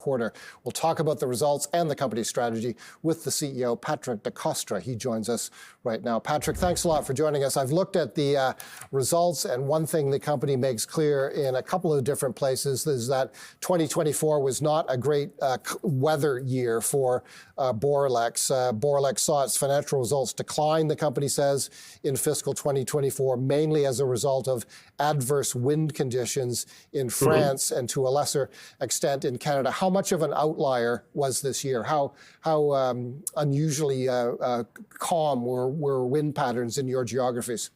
quarter. We'll talk about the results and the company's strategy with the CEO, Patrick Decostre. He joins us right now. Patrick, thanks a lot for joining us. I've looked at the results, and one thing the company makes clear in a couple of different places is that 2024 was not a great weather year for Boralex. Boralex saw its financial results decline, the company says, in fiscal 2024, mainly as a result of adverse wind conditions in France and to a lesser extent in Canada. How much of an outlier was this year? How unusually calm were wind patterns in your geographies?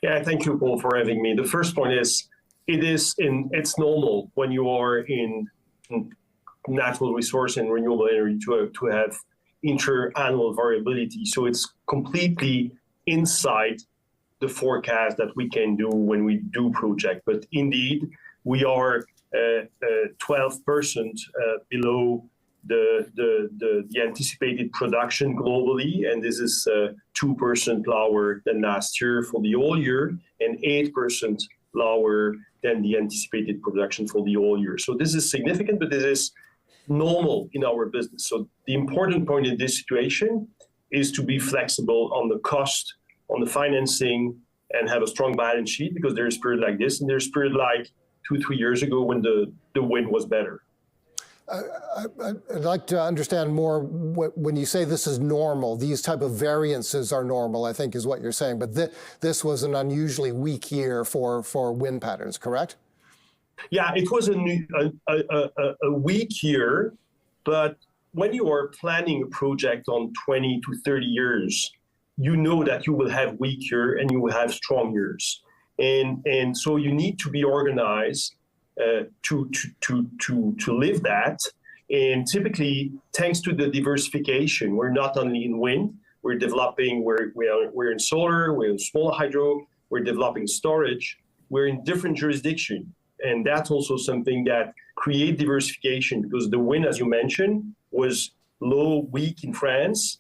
Yeah, thank you, Paul, for having me. The first point is, it's normal when you are in natural resource and renewable energy to have inter-annual variability. So it's completely inside the forecast that we can do when we do project. But indeed, we are 12% below the anticipated production globally, and this is 2% lower than last year for the whole year, and 8% lower than the anticipated production for the whole year. So this is significant, but this is normal in our business. So the important point in this situation is to be flexible on the cost, on the financing, and have a strong balance sheet, because there's a period like this, and there's a period like 2-3 years ago when the wind was better. I'd like to understand more when you say this is normal, these type of variances are normal, I think is what you're saying. But this was an unusually weak year for wind patterns, correct? Yeah, it was a weak year, but when you are planning a project on 20 to 30 years, you know that you will have weak years and you will have strong years. And so you need to be organized to live that. And typically, thanks to the diversification, we're not only in wind, we're developing, we're in solar, we're in small hydro, we're developing storage, we're in different jurisdictions. And that's also something that creates diversification, because the wind, as you mentioned, was low, weak in France,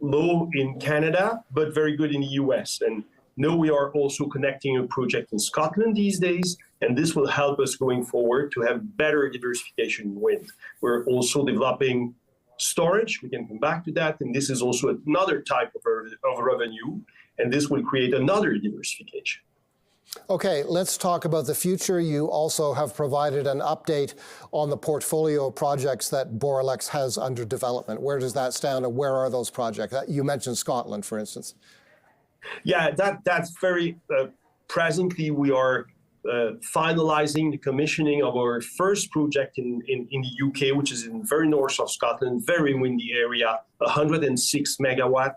low in Canada, but very good in the US. And now we are also connecting a project in Scotland these days, and this will help us going forward to have better diversification in wind. We're also developing storage. We can come back to that. And this is also another type of revenue, and this will create another diversification. Okay, let's talk about the future. You also have provided an update on the portfolio of projects that Boralex has under development. Where does that stand, and where are those projects? You mentioned Scotland, for instance. Yeah, that's very presently we are finalizing the commissioning of our first project in the UK, which is in very north of Scotland, very windy area, 106 megawatt.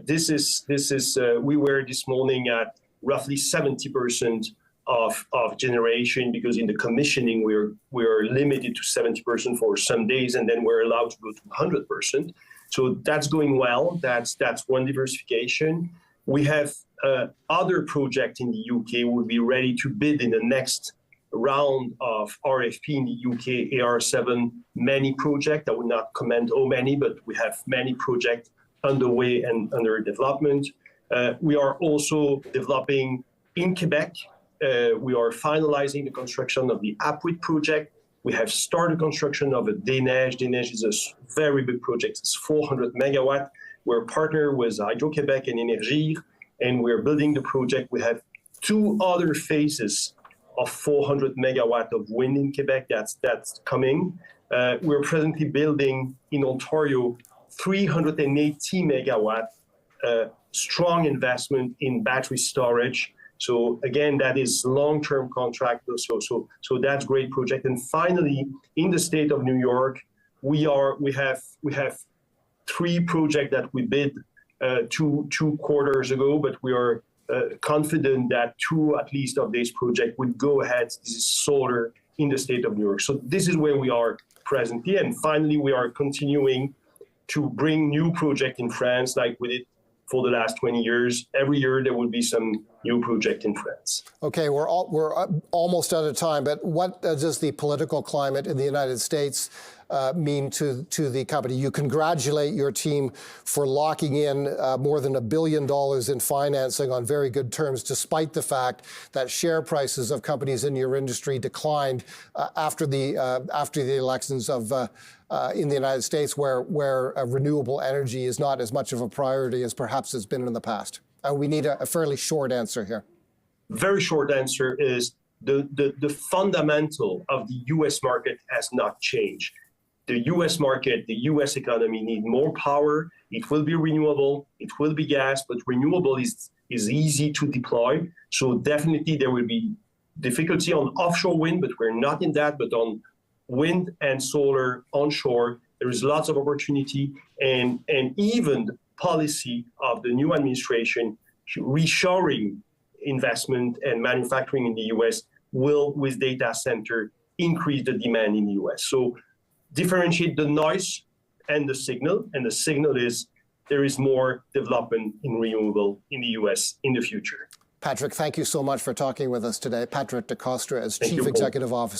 This is we were this morning at roughly 70% of generation, because in the commissioning we are limited to 70% for some days, and then we're allowed to go to 100%. So that's going well. That's one diversification. We have other projects in the UK will be ready to bid in the next round of RFP in the UK, AR7, many projects. I would not comment how many, but we have many projects underway and under development. We are also developing in Quebec. We are finalizing the construction of the Apuiat project. We have started construction of a Des Neiges. Des Neiges is a very big project. It's 400 megawatt. We're partnered with Hydro-Québec and Énergir, and we're building the project. We have 2 other phases of 400 megawatt of wind in Quebec. That's coming. We're presently building in Ontario 380 megawatt strong investment in battery storage. So again, that is long-term contract. So that's great project. And finally, in the state of New York, we have 3 projects that we bid two quarters ago, but we are confident that 2 at least of these projects would go ahead. This is solar in the state of New York. So this is where we are presently. And finally, we are continuing to bring new projects in France like we did for the last 20 years. Every year there will be some new project in France. Okay, we're almost out of time, but what does the political climate in the United States mean to the company? You congratulate your team for locking in more than $1 billion in financing on very good terms, despite the fact that share prices of companies in your industry declined after the elections in the United States, where renewable energy is not as much of a priority as perhaps it's been in the past. We need a fairly short answer here. Very short answer is the fundamental of the U.S. market has not changed. The U.S. market, the U.S. economy need more power. It will be renewable, it will be gas, but renewable is easy to deploy. So definitely there will be difficulty on offshore wind, but we're not in that. But on wind and solar onshore, there is lots of opportunity, and even the policy of the new administration reshoring investment and manufacturing in the U.S. will, with data center, increase the demand in the U.S. So differentiate the noise and the signal is there is more development in renewable in the U.S. in the future. Patrick, thank you so much for talking with us today. Patrick Decostre, as Thank Chief you, Paul. Executive Officer